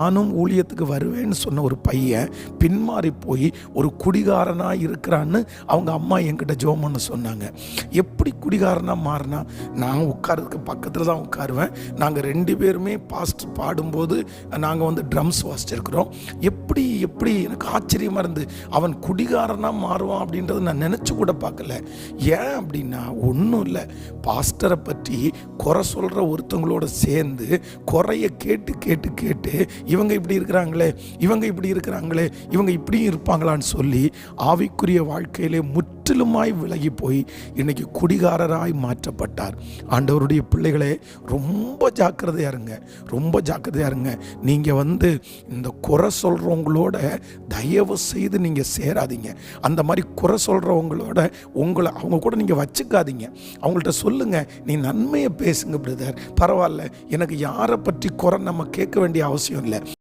நானும் ஊழியத்துக்கு வருவேன்னு சொன்ன ஒரு பையன் பின்மாறி போய் ஒரு குடிகாரனா இருக்கிறான்னு அவங்க அம்மா என்கிட்ட ஜெபம் பண்ண சொன்னாங்க. எப்படி குடிகாரனா மாறினா? நான் உட்கார்றதுக்கு பக்கத்தில் தான் உட்காருவேன். நாங்கள் 2 பேருமே பாஸ்ட் பாடும்போது நாங்கள் ட்ரம்ஸ் வாசிச்சிருக்கிறோம். எப்படி எனக்கு ஆச்சரியமாக இருந்து அவன் குடிகாரனா மாறுவான் அப்படின்றத நான் நினச்சி கூட பார்க்கல. ஏன் அப்படின்னா ஒன்றும் இல்லை, பாஸ்டரை பற்றி குறை சொல்கிற ஒருத்தவங்களோட சேர்ந்து குறைய கேட்டு கேட்டு கேட்டு இவங்க இப்படி இருக்கிறாங்களே, இவங்க இப்படியும் இருப்பாங்களான்னு சொல்லி ஆவிக்குரிய வாழ்க்கையிலே முற்றிலுமாய் விலகி போய் இன்னைக்கு குடிகாரராய் மாற்றப்பட்டார். ஆண்டவருடைய பிள்ளைகளே, ரொம்ப ஜாக்கிரதையா இருங்க. நீங்க இந்த குறை சொல்றவங்களோட தயவு செய்து நீங்க சேராதீங்க. அந்த மாதிரி குறை சொல்றவங்களோட அவங்க கூட நீங்க வச்சுக்காதீங்க. அவங்கள்ட்ட சொல்லுங்க, நீ நன்மையை பேசுங்க பிரதர், பரவாயில்ல, எனக்கு யாரை பற்றி குறை நம்ம கேட்க வேண்டிய அவசியம் இல்லை.